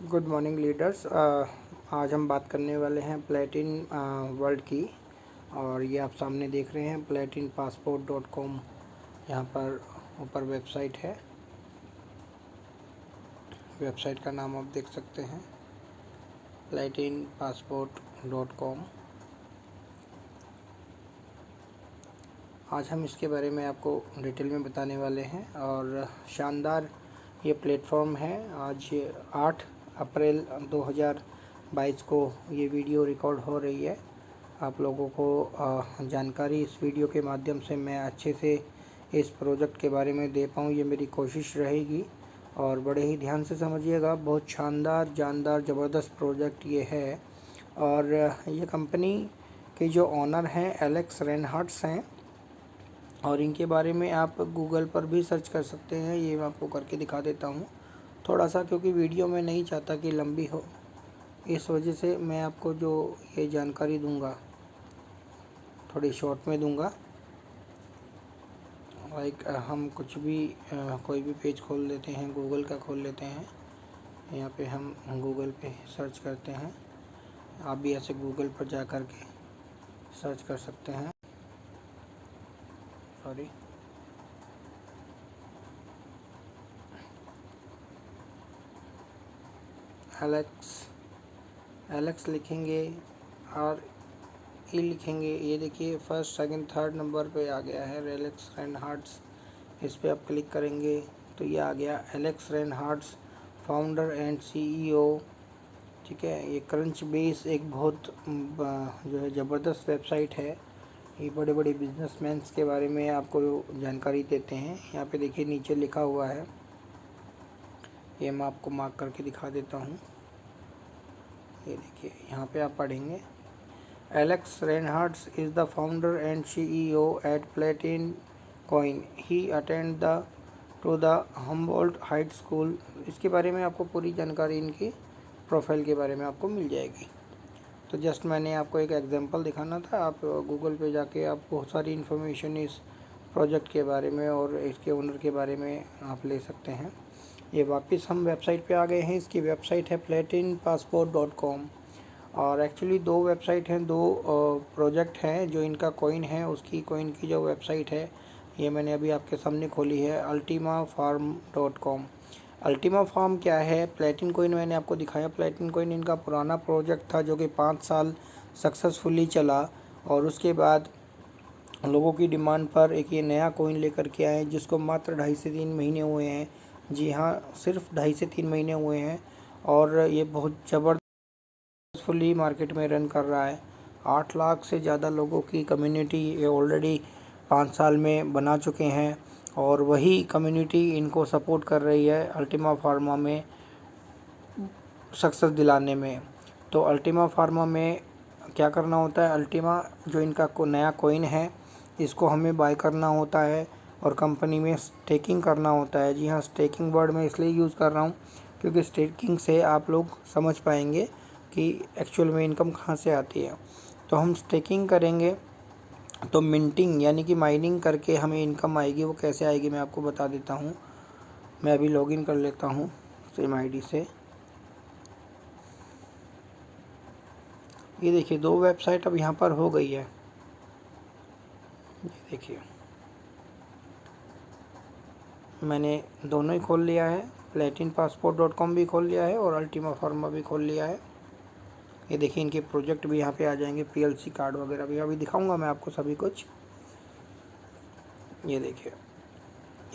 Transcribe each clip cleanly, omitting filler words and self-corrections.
Good morning leaders. आज हम बात करने वाले हैं प्लेटिन वर्ल्ड की। और ये आप सामने देख रहे हैं platinpassport.com। यहाँ पर ऊपर वेबसाइट है, वेबसाइट का नाम आप देख सकते हैं platinpassport.com। आज हम इसके बारे में आपको डिटेल में बताने वाले हैं। और शानदार ये प्लेटफॉर्म है। आज 8 अप्रैल 2022 को ये वीडियो रिकॉर्ड हो रही है। आप लोगों को जानकारी इस वीडियो के माध्यम से मैं अच्छे से इस प्रोजेक्ट के बारे में दे पाऊँ, ये मेरी कोशिश रहेगी। और बड़े ही ध्यान से समझिएगा, बहुत शानदार जानदार ज़बरदस्त प्रोजेक्ट ये है। और ये कंपनी के जो ऑनर हैं एलेक्स रेनहार्ड्स हैं, और इनके बारे में आप गूगल पर भी सर्च कर सकते हैं। ये मैं आपको करके दिखा देता हूँ थोड़ा सा, क्योंकि वीडियो में नहीं चाहता कि लंबी हो, इस वजह से मैं आपको जो ये जानकारी दूंगा थोड़ी शॉर्ट में दूंगा। लाइक हम कुछ भी कोई भी पेज खोल लेते हैं, गूगल का खोल लेते हैं। यहाँ पे हम गूगल पे सर्च करते हैं। आप भी ऐसे गूगल पर जा कर के सर्च कर सकते हैं। सॉरी, एलेक्स लिखेंगे और लिखेंगे। ये देखिए फर्स्ट सेकंड थर्ड नंबर पे आ गया है एलेक्स रेनहार्ड्स। इस पर आप क्लिक करेंगे तो ये आ गया एलेक्स रेनहार्ड्स, फाउंडर एंड सीईओ। ठीक है, ये क्रंच बेस एक बहुत जो है ज़बरदस्त वेबसाइट है। ये बड़े बड़े बिजनेसमैन्स के बारे में आपको जानकारी देते हैं। यहाँ पे देखिए नीचे लिखा हुआ है, ये मैं आपको मार्क करके दिखा देता हूँ। ये देखिए यहाँ पे आप पढ़ेंगे, Alex Reinhardt is the founder and CEO at Platin Coin. He attended the Humboldt High School. इसके बारे में आपको पूरी जानकारी इनकी प्रोफाइल के बारे में आपको मिल जाएगी। तो जस्ट मैंने आपको एक एग्जांपल दिखाना था। आप गूगल पे जाके आप बहुत सारी इन्फॉर्मेशन इस प्रोजेक्ट के बारे में और इसके ओनर के बारे में आप ले सकते हैं। ये वापस हम वेबसाइट पे आ गए हैं। इसकी वेबसाइट है platinpassport.com। और एक्चुअली दो वेबसाइट हैं, दो प्रोजेक्ट हैं। जो इनका कॉइन है, उसकी कॉइन की जो वेबसाइट है ये मैंने अभी आपके सामने खोली है, ultimafarm.com। अल्टीमा फार्म क्या है? प्लेटिन कॉइन मैंने आपको दिखाया। प्लेटिन कॉइन इनका पुराना प्रोजेक्ट था जो कि 5 साल सक्सेसफुली चला, और उसके बाद लोगों की डिमांड पर एक ये नया कॉइन लेकर के आए जिसको मात्र 2.5 से 3 महीने हुए हैं। जी हाँ, सिर्फ 2.5 से 3 महीने हुए हैं, और ये बहुत सक्सेसफुली मार्केट में रन कर रहा है। 8 लाख से ज़्यादा लोगों की कम्युनिटी ये ऑलरेडी 5 साल में बना चुके हैं, और वही कम्युनिटी इनको सपोर्ट कर रही है अल्टीमा फार्मा में सक्सेस दिलाने में। तो अल्टीमा फार्मा में क्या करना होता है? अल्टीमा जो इनका नया कॉइन है, इसको हमें बाय करना होता है और कंपनी में स्टेकिंग करना होता है। जी हाँ, स्टेकिंग वर्ड मैं इसलिए यूज़ कर रहा हूँ क्योंकि स्टेकिंग से आप लोग समझ पाएंगे कि एक्चुअल में इनकम कहाँ से आती है। तो हम स्टेकिंग करेंगे तो मिंटिंग यानी कि माइनिंग करके हमें इनकम आएगी। वो कैसे आएगी मैं आपको बता देता हूँ। मैं अभी लॉगिन कर लेता हूँ सेम आईडी से। ये देखिए दो वेबसाइट अब यहाँ पर हो गई है। ये देखिए मैंने दोनों ही खोल लिया है, platinpassport.com भी खोल लिया है और अल्टीमा फार्मा भी खोल लिया है। ये देखिए इनके प्रोजेक्ट भी यहाँ पे आ जाएंगे, पीएलसी कार्ड वगैरह भी अभी दिखाऊंगा मैं आपको सभी कुछ। ये देखिए,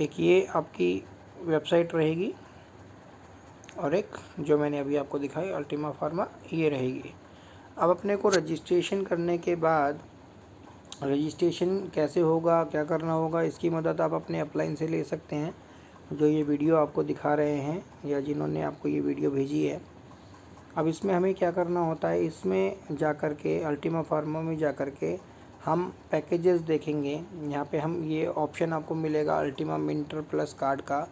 एक ये आपकी वेबसाइट रहेगी और एक जो मैंने अभी आपको दिखाई अल्टीमा फार्मा ये रहेगी। अब अपने को रजिस्ट्रेशन करने के बाद रजिस्ट्रेशन कैसे होगा, क्या करना होगा, इसकी मदद आप अपने अपलाइन से ले सकते हैं, जो ये वीडियो आपको दिखा रहे हैं या जिन्होंने आपको ये वीडियो भेजी है। अब इसमें हमें क्या करना होता है? इसमें जा कर के अल्टीमा फार्मा में जा कर के हम पैकेजेस देखेंगे। यहाँ पे हम ये ऑप्शन आपको मिलेगा अल्टीमा मिंटर प्लस कार्ड का।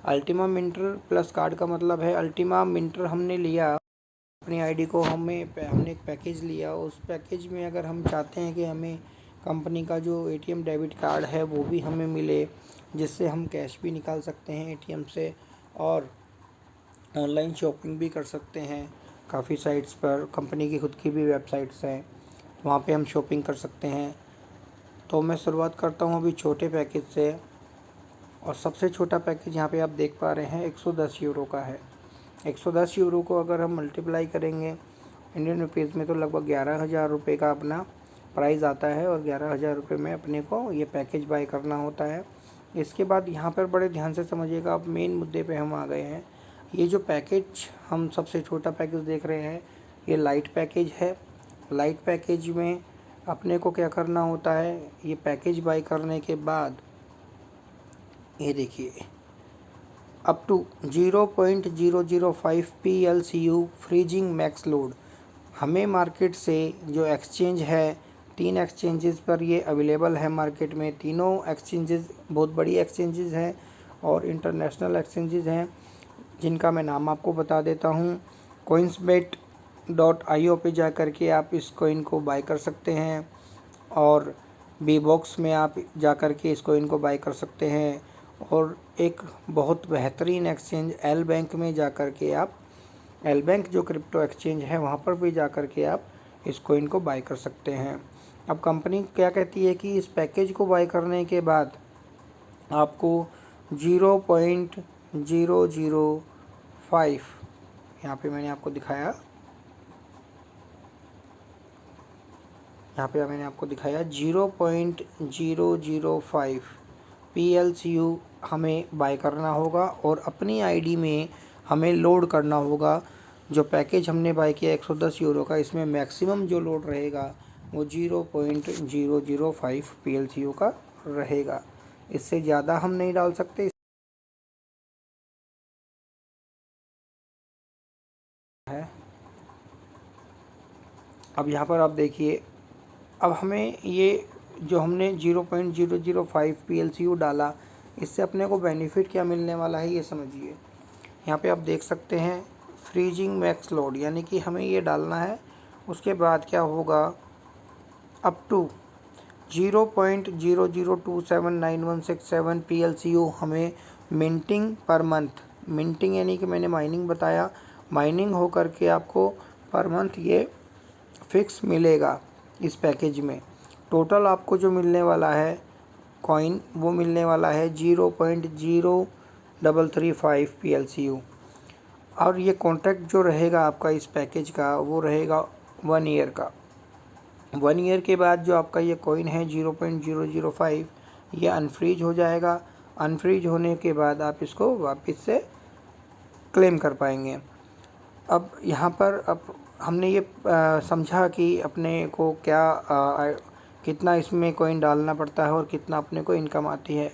अल्टीमा मिंटर प्लस कार्ड का मतलब है अल्टीमा मिंटर हमने लिया अपनी आईडी को, हमने एक पैकेज लिया। उस पैकेज में अगर हम चाहते हैं कि हमें कंपनी का जो एटीएम डेबिट कार्ड है वो भी हमें मिले, जिससे हम कैश भी निकाल सकते हैं एटीएम से, और ऑनलाइन शॉपिंग भी कर सकते हैं। काफ़ी साइट्स पर कंपनी की खुद की भी वेबसाइट्स हैं, वहाँ पे हम शॉपिंग कर सकते हैं। तो मैं शुरुआत करता हूँ अभी छोटे पैकेज से, और सबसे छोटा पैकेज यहाँ पे आप देख पा रहे हैं 110 यूरो का है। 110 यूरो को अगर हम मल्टीप्लाई करेंगे इंडियन रुपीज़ में तो लगभग 11,000 रुपये का अपना प्राइस आता है, और 11,000 रुपये में अपने को ये पैकेज बाय करना होता है। इसके बाद यहाँ पर बड़े ध्यान से समझिएगा, अब मेन मुद्दे पे हम आ गए हैं। ये जो पैकेज हम सबसे छोटा पैकेज देख रहे हैं, ये लाइट पैकेज है। लाइट पैकेज में अपने को क्या करना होता है, ये पैकेज बाय करने के बाद ये देखिए up to 0.005 PLCU freezing max load, हमें मार्केट से जो एक्सचेंज है 3 एक्सचेंजेस पर ये अवेलेबल है मार्केट में। तीनों एक्सचेंजेस बहुत बड़ी एक्सचेंजेस हैं और इंटरनेशनल एक्सचेंजेस हैं, जिनका मैं नाम आपको बता देता हूँ। coinsbet.io पे जा कर के आप इस कोइन को बाय कर सकते हैं, और bbox में आप जा कर के इस कोइन को बाय कर सकते हैं, और एक बहुत बेहतरीन एक्सचेंज एल बैंक में जा कर के आप, एल बैंक जो क्रिप्टो एक्सचेंज है वहाँ पर भी जा कर के आप इस कोइन को बाय कर सकते हैं। अब कंपनी क्या कहती है कि इस पैकेज को बाय करने के बाद आपको 0.005, यहाँ पे मैंने आपको दिखाया, यहाँ पे मैंने आपको दिखाया 0.005 PLCU हमें बाय करना होगा, और अपनी आईडी में हमें लोड करना होगा। जो पैकेज हमने बाय किया 110 यूरो का, इसमें मैक्सिमम जो लोड रहेगा वो 0.005 PLCU का रहेगा। इससे ज़्यादा हम नहीं डाल सकते है। अब यहाँ पर आप देखिए, अब हमें ये जो हमने 0.005 PLCU डाला, इससे अपने को बेनिफिट क्या मिलने वाला है ये समझिए। यहाँ पे आप देख सकते हैं फ्रीजिंग मैक्स लोड, यानी कि हमें ये डालना है, उसके बाद क्या होगा, अप टू 0.0027917 PLCU हमें मिंटिंग पर मंथ, मिंटिंग यानी कि मैंने माइनिंग बताया, माइनिंग हो करके आपको पर मंथ ये फिक्स मिलेगा इस पैकेज में। टोटल आपको जो मिलने वाला है कॉइन, वो मिलने वाला है 0.0335 PLCU, और ये कॉन्ट्रैक्ट जो रहेगा आपका इस पैकेज का वो रहेगा 1 ईयर का। 1 ईयर के बाद जो आपका ये कॉइन है 0.005, ये अनफ्रीज हो जाएगा। अनफ्रीज होने के बाद आप इसको वापस से क्लेम कर पाएंगे। अब यहाँ पर अब हमने ये समझा कि अपने को क्या कितना इसमें कॉइन डालना पड़ता है और कितना अपने को इनकम आती है।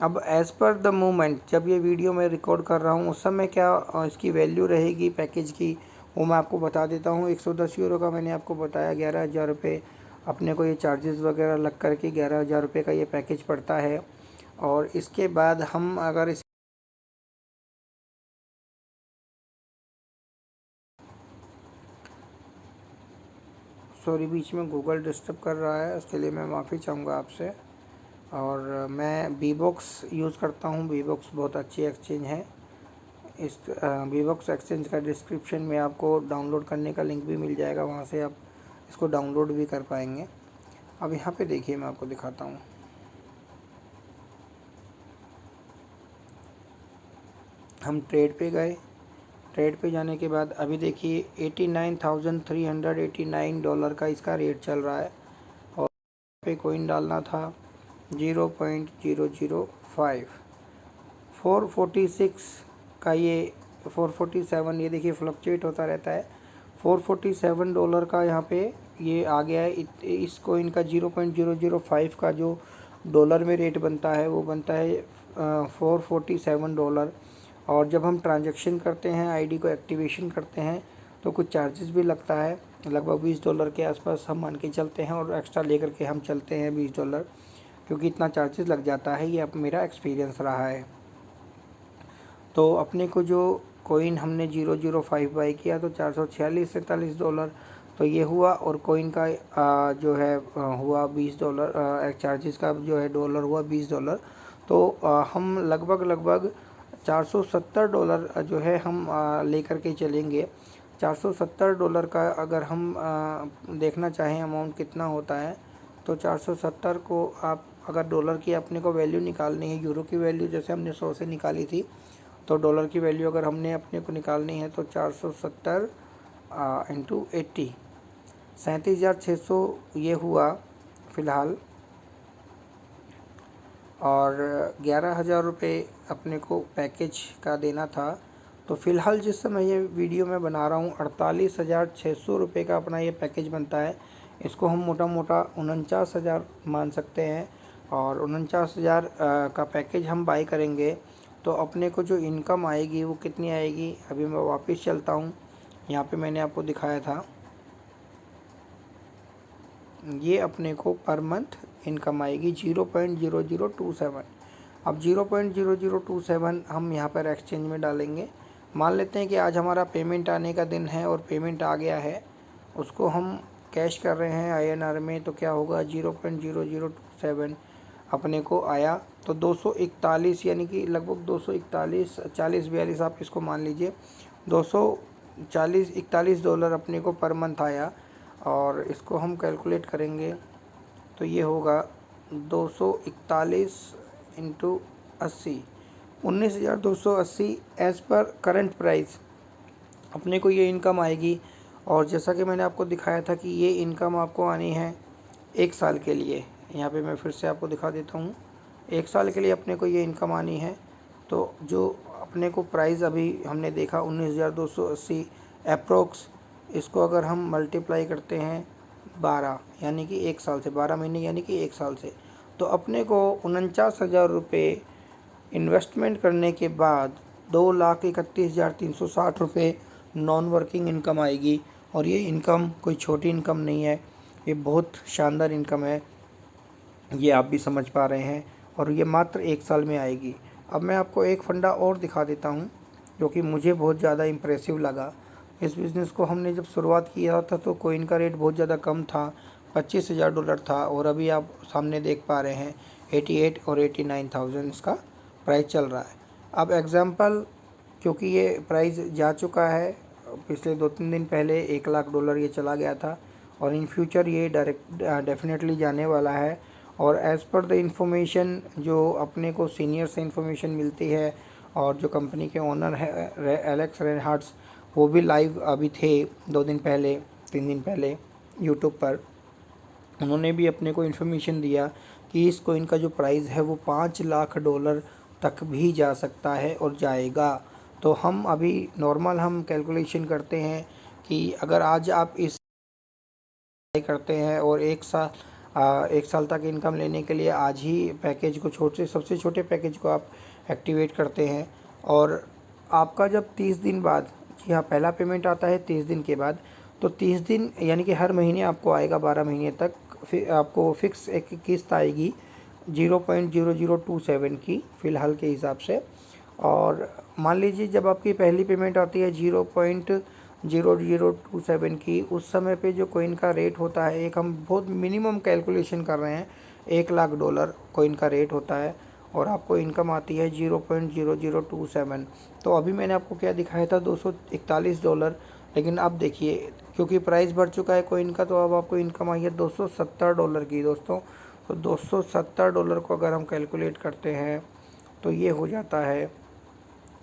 अब एज़ पर द मोमेंट, जब ये वीडियो मैं रिकॉर्ड कर रहा हूँ उस समय क्या इसकी वैल्यू रहेगी पैकेज की, वो मैं आपको बता देता हूँ। 110 यूरो का मैंने आपको बताया 11,000 रुपये अपने को ये चार्जेस वगैरह लग कर के 11,000 रुपये का ये पैकेज पड़ता है। और इसके बाद हम अगर इस सॉरी बीच में गूगल डिस्टर्ब कर रहा है, उसके लिए मैं माफ़ी चाहूँगा आपसे। और मैं बीबॉक्स यूज़ करता हूँ, बीबॉक्स बहुत अच्छी एक्सचेंज है। इस बीबॉक्स एक्सचेंज का डिस्क्रिप्शन में आपको डाउनलोड करने का लिंक भी मिल जाएगा, वहाँ से आप इसको डाउनलोड भी कर पाएंगे। अब यहाँ पे देखिए मैं आपको दिखाता हूँ, हम ट्रेड पे गए, ट्रेड पे जाने के बाद अभी देखिए $89,389 का इसका रेट चल रहा है, और पे कोइन डालना था 0.005, 446 का ये 447, ये देखिए फ्लक्चुएट होता रहता है। $447 का यहाँ पे ये आ गया है। इस कोइन का 0.005 का जो डॉलर में रेट बनता है वो बनता है $447। और जब हम ट्रांजैक्शन करते हैं, आईडी को एक्टिवेशन करते हैं, तो कुछ चार्जेस भी लगता है, लगभग $20 के आसपास हम मान के चलते हैं, और एक्स्ट्रा लेकर के हम चलते हैं $20, क्योंकि इतना चार्जेस लग जाता है। ये अब मेरा एक्सपीरियंस रहा है। तो अपने को जो कोइन हमने 0.05 बाई किया तो $446-47 तो ये हुआ, और कोइन का जो है हुआ $20, चार्जेस का जो है डॉलर हुआ $20। तो हम लगभग $470 जो है हम लेकर के चलेंगे। $470 का अगर हम देखना चाहें अमाउंट कितना होता है, तो 470 को आप अगर डॉलर की अपने को वैल्यू निकालनी है, यूरो की वैल्यू जैसे हमने 100 से निकाली थी, तो डॉलर की वैल्यू अगर हमने अपने को निकालनी है तो 470 इंटू 80 37,600 ये हुआ फ़िलहाल। और 11,000 रुपये अपने को पैकेज का देना था। तो फ़िलहाल जिस समय ये वीडियो मैं बना रहा हूँ 48,600 रुपये का अपना ये पैकेज बनता है। इसको हम मोटा मोटा 49,000 मान सकते हैं। और 49,000 का पैकेज हम बाई करेंगे तो अपने को जो इनकम आएगी वो कितनी आएगी, अभी मैं वापस चलता हूँ। यहाँ पे मैंने आपको दिखाया था, ये अपने को पर मंथ इनकम आएगी 0.0027। अब 0.0027 हम यहाँ पर एक्सचेंज में डालेंगे। मान लेते हैं कि आज हमारा पेमेंट आने का दिन है और पेमेंट आ गया है, उसको हम कैश कर रहे हैं INR में, तो क्या होगा 0.0027 अपने को आया। तो 241 यानी कि लगभग 241 40-42 आप इसको मान लीजिए, $41 अपने को पर मंथ आया। और इसको हम कैलकुलेट करेंगे तो ये होगा 241 into 80 19,280 as per current price अपने को ये इनकम आएगी। और जैसा कि मैंने आपको दिखाया था कि ये इनकम आपको आनी है 1 साल के लिए। यहाँ पे मैं फिर से आपको दिखा देता हूँ, 1 साल के लिए अपने को ये इनकम आनी है। तो जो अपने को प्राइस अभी हमने देखा 19,280 अप्रोक्स, इसको अगर हम मल्टीप्लाई करते हैं 12 यानी कि 1 साल से, 12 महीने यानी कि 1 साल से, तो अपने को 49,000 रुपये इन्वेस्टमेंट करने के बाद 2,31,360 रुपये नॉन वर्किंग इनकम आएगी। और ये इनकम कोई छोटी इनकम नहीं है, ये बहुत शानदार इनकम है, ये आप भी समझ पा रहे हैं। और ये मात्र 1 साल में आएगी। अब मैं आपको एक फंडा और दिखा देता हूँ जो कि मुझे बहुत ज़्यादा इम्प्रेसिव लगा। इस बिज़नेस को हमने जब शुरुआत किया था तो कोइन का रेट बहुत ज़्यादा कम था, $25,000 था। और अभी आप सामने देख पा रहे हैं 88 और 89,000 इसका प्राइस चल रहा है। अब एग्जांपल, क्योंकि ये प्राइस जा चुका है, पिछले 2-3 दिन पहले $1,00,000 ये चला गया था और इन फ्यूचर ये डेफिनेटली जाने वाला है। और एज़ पर द इंफॉर्मेशन जो अपने को सीनियर से इंफॉर्मेशन मिलती है, और जो कंपनी के ओनर है एलेक्स रेनहार्ड्स, वो भी लाइव अभी थे 2 दिन पहले 3 दिन पहले यूट्यूब पर। उन्होंने भी अपने को इन्फॉर्मेशन दिया कि इस कोइन का जो प्राइस है वो $5,00,000 तक भी जा सकता है और जाएगा। तो हम अभी नॉर्मल हम कैलकुलेशन करते हैं कि अगर आज आप इस करते हैं और 1 साल तक इनकम लेने के लिए आज ही पैकेज को सबसे छोटे पैकेज को आप एक्टिवेट करते हैं, और आपका जब 30 दिन बाद, जी हाँ, पहला पेमेंट आता है 30 दिन के बाद, तो 30 दिन यानी कि हर महीने आपको आएगा 12 महीने तक। फिर आपको फिक्स एक किस्त आएगी 0.0027 की फ़िलहाल के हिसाब से। और मान लीजिए जब आपकी पहली पेमेंट आती है 0.0027 की, उस समय पे जो कोइन का रेट होता है, एक हम बहुत मिनिमम कैलकुलेशन कर रहे हैं, $1,00,000 कोइन का रेट होता है और आपको इनकम आती है 0.0027। तो अभी मैंने आपको क्या दिखाया था $241, लेकिन अब देखिए क्योंकि प्राइस बढ़ चुका है कोइन का, तो अब आपको इनकम आई है $270 की दोस्तों। तो $270 को अगर हम कैलकुलेट करते हैं तो ये हो जाता है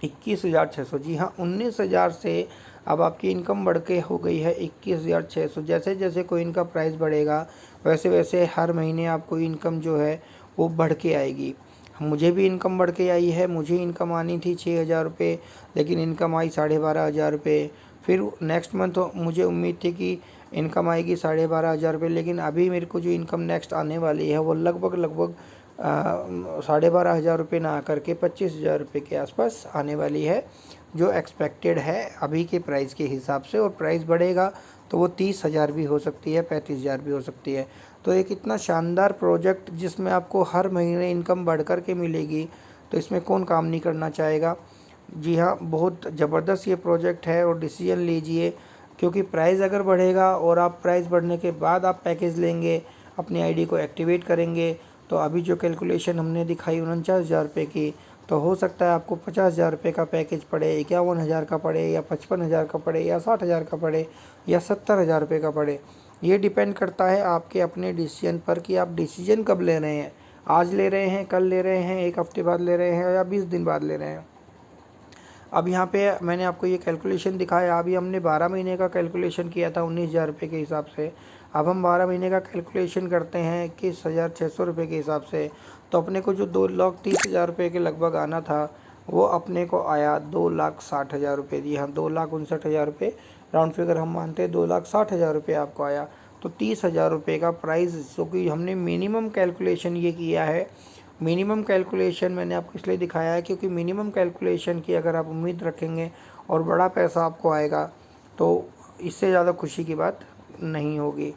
21,600। जी हाँ, 19,000 से अब आपकी इनकम बढ़ के हो गई है 21,600। जैसे जैसे कोइन का प्राइस बढ़ेगा वैसे वैसे हर महीने आपको इनकम जो है वो बढ़ के आएगी। मुझे भी इनकम बढ़ के आई है, मुझे इनकम आनी थी 6,000 रुपये, लेकिन इनकम आई 12,500 रुपये। फिर नेक्स्ट मंथ मुझे उम्मीद थी कि इनकम आएगी 12,500 रुपये, लेकिन अभी मेरे को जो इनकम नेक्स्ट आने वाली है वो लगभग 12,500 रुपये ना करके 25,000 रुपये के आसपास आने वाली है, जो एक्सपेक्टेड है अभी के प्राइस के हिसाब से। और प्राइस बढ़ेगा तो वो 30,000 भी हो सकती है, 35,000 भी हो सकती है। तो एक इतना शानदार प्रोजेक्ट जिसमें आपको हर महीने इनकम बढ़ कर के मिलेगी, तो इसमें कौन काम नहीं करना चाहेगा। जी हाँ, बहुत ज़बरदस्त ये प्रोजेक्ट है और डिसीजन लीजिए, क्योंकि प्राइस अगर बढ़ेगा और आप प्राइस बढ़ने के बाद आप पैकेज लेंगे, अपनी आईडी को एक्टिवेट करेंगे, तो अभी जो कैलकुलेशन हमने दिखाई 49,000 रुपये की, तो हो सकता है आपको 50,000 रुपये का पैकेज पड़े, 51,000 का पड़े, या 55,000 का पड़े, या 60,000 का पड़े, या 70,000 रुपये का पड़े। ये डिपेंड करता है आपके अपने डिसीजन पर कि आप डिसीजन कब ले रहे हैं। आज ले रहे हैं, कल ले रहे हैं, 1 हफ्ते बाद ले रहे हैं, या 20 दिन बाद ले रहे हैं। अब यहाँ पे मैंने आपको ये कैलकुलेशन दिखाया। अभी हमने 12 महीने का कैलकुलेशन किया था 19,000 रुपये के हिसाब से। अब हम 12 महीने का कैलकुलेशन करते हैं 21,600 रुपये के हिसाब से। तो अपने को जो 2,30,000 रुपये के लगभग आना था, वो अपने को आया 2,60,000 रुपये। जी हाँ, 2,59,000 रुपये राउंड फिगर हम मानते हैं, 2,60,000 रुपये आपको आया। तो 30,000 रुपये का प्राइस, क्योंकि हमने मिनिमम कैलकुलेशन ये किया है। मिनिमम कैलकुलेशन मैंने आपको इसलिए दिखाया है क्योंकि मिनिमम कैलकुलेशन की अगर आप उम्मीद रखेंगे और बड़ा पैसा आपको आएगा, तो इससे ज़्यादा खुशी की बात नहीं होगी।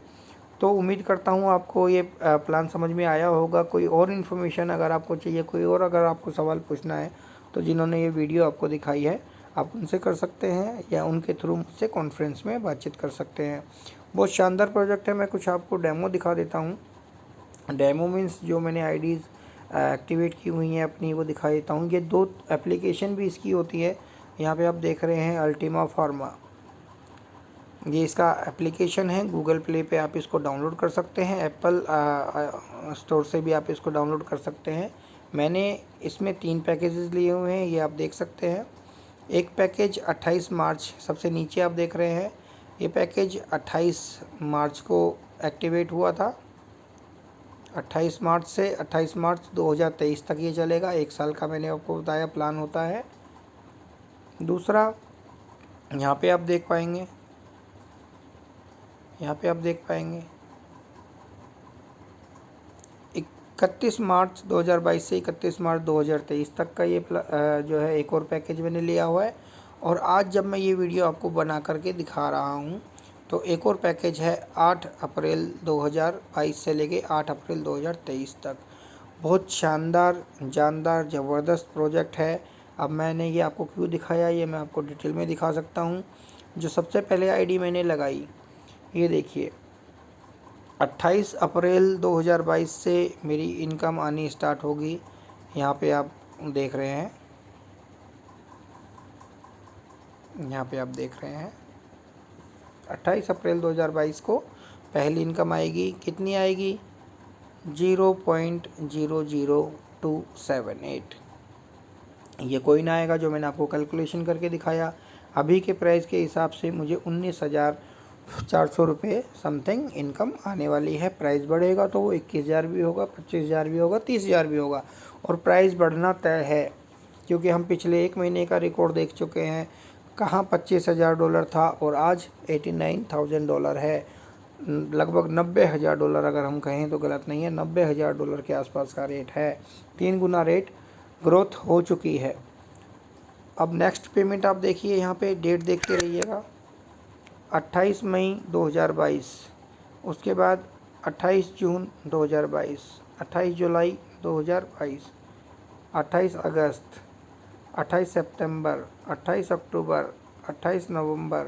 तो उम्मीद करता हूँ आपको ये प्लान समझ में आया होगा। कोई और इन्फॉर्मेशन अगर आपको चाहिए, कोई और अगर आपको सवाल पूछना है, तो जिन्होंने ये वीडियो आपको दिखाई है आप उनसे कर सकते हैं, या उनके थ्रू मुझसे कॉन्फ्रेंस में बातचीत कर सकते हैं। बहुत शानदार प्रोजेक्ट है। मैं कुछ आपको डेमो दिखा देता हूँ। डेमो मीन्स जो मैंने आईडीज़ एक्टिवेट की हुई हैं अपनी, वो दिखा देता हूँ। ये 2 एप्लीकेशन भी इसकी होती है। यहाँ पे आप देख रहे हैं अल्टीमा फार्मा, ये इसका एप्लीकेशन है। गूगल प्ले पे आप इसको डाउनलोड कर सकते हैं, एप्पल स्टोर से भी आप इसको डाउनलोड कर सकते हैं। मैंने इसमें 3 पैकेजेस लिए हुए हैं, ये आप देख सकते हैं। एक पैकेज 28 मार्च, सबसे नीचे आप देख रहे हैं, ये पैकेज 28 मार्च को एक्टिवेट हुआ था। 28 मार्च से 28 मार्च 2023 तक ये चलेगा। 1 साल का मैंने आपको बताया प्लान होता है। दूसरा, यहाँ पे आप देख पाएंगे, 31 मार्च 2022 से 31 मार्च 2023 तक का ये जो है एक और पैकेज मैंने लिया हुआ है। और आज जब मैं ये वीडियो आपको बना करके दिखा रहा हूँ, तो एक और पैकेज है 8 अप्रैल 2022 से लेके 8 अप्रैल 2023 तक। बहुत शानदार, जानदार, ज़बरदस्त प्रोजेक्ट है। अब मैंने ये आपको क्यों दिखाया, ये मैं आपको डिटेल में दिखा सकता हूँ। जो सबसे पहले आईडी मैंने लगाई, ये देखिए, 28 अप्रैल 2022 से मेरी इनकम आनी स्टार्ट होगी। यहाँ पे आप देख रहे हैं, 28 अप्रैल 2022 को पहली इनकम आएगी। कितनी आएगी? 0.00278। ये कोइन आएगा जो मैंने आपको कैलकुलेशन करके दिखाया। अभी के प्राइस के हिसाब से मुझे 19,400 रुपये समथिंग इनकम आने वाली है। प्राइस बढ़ेगा तो वो 21,000 भी होगा, 25,000 भी होगा, 30,000 भी होगा, और प्राइस बढ़ना तय है, क्योंकि हम पिछले 1 महीने का रिकॉर्ड देख चुके हैं। कहाँ $25,000 था और आज $89,000 है। लगभग $90,000 अगर हम कहें तो गलत नहीं है, $90,000 के आसपास का रेट है। 3 गुना रेट ग्रोथ हो चुकी है। अब नेक्स्ट पेमेंट आप देखिए, यहाँ पे डेट देखते रहिएगा। 28 मई 2022, उसके बाद 28 जून 2022, 28 जुलाई 2022, 28 अगस्त, 28 सितंबर, 28 अक्टूबर, 28 नवंबर,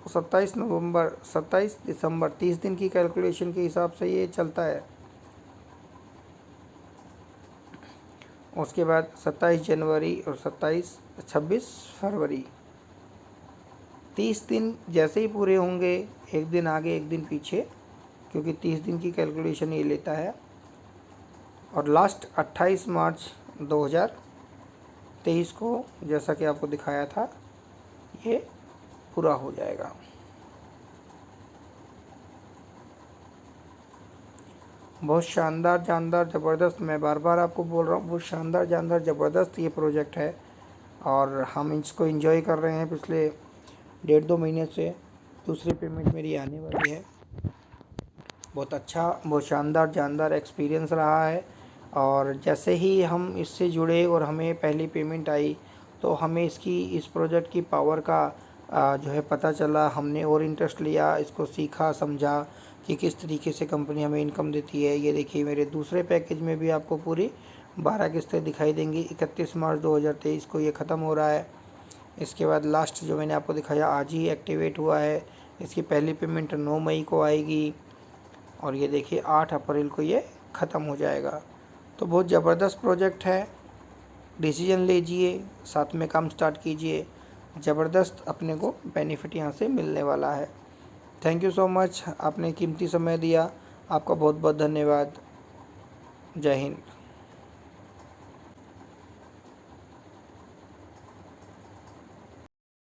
27 नवंबर, 27 दिसंबर, 30 दिन की कैलकुलेशन के हिसाब से ये चलता है। उसके बाद 27 जनवरी और 26 फरवरी, 30 दिन जैसे ही पूरे होंगे, एक दिन आगे एक दिन पीछे, क्योंकि 30 दिन की कैलकुलेशन ये लेता है। और लास्ट 28 मार्च 2023 को, जैसा कि आपको दिखाया था, ये पूरा हो जाएगा। बहुत शानदार, जानदार, ज़बरदस्त, मैं बार बार आपको बोल रहा हूँ, बहुत शानदार, जानदार, ज़बरदस्त ये प्रोजेक्ट है। और हम इसको एंजॉय कर रहे हैं पिछले 1.5-2 महीने से। दूसरी पेमेंट मेरी आने वाली है। बहुत अच्छा, बहुत शानदार, जानदार एक्सपीरियंस रहा है। और जैसे ही हम इससे जुड़े और हमें पहली पेमेंट आई, तो हमें इस प्रोजेक्ट की पावर का जो है पता चला। हमने और इंटरेस्ट लिया, इसको सीखा, समझा कि किस तरीके से कंपनी हमें इनकम देती है। ये देखिए, मेरे दूसरे पैकेज में भी आपको पूरी 12 किस्तें दिखाई देंगी। 31 मार्च 2023 को ये ख़त्म हो रहा है। इसके बाद लास्ट जो मैंने आपको दिखाया आज ही एक्टिवेट हुआ है। इसकी पहली पेमेंट 9 मई को आएगी। और ये देखिए 8 अप्रैल को ये ख़त्म हो जाएगा। तो बहुत ज़बरदस्त प्रोजेक्ट है, डिसीजन लीजिए, साथ में काम स्टार्ट कीजिए, ज़बरदस्त अपने को बेनिफिट यहाँ से मिलने वाला है। थैंक यू सो मच, आपने कीमती समय दिया, आपका बहुत बहुत धन्यवाद। जय हिंद।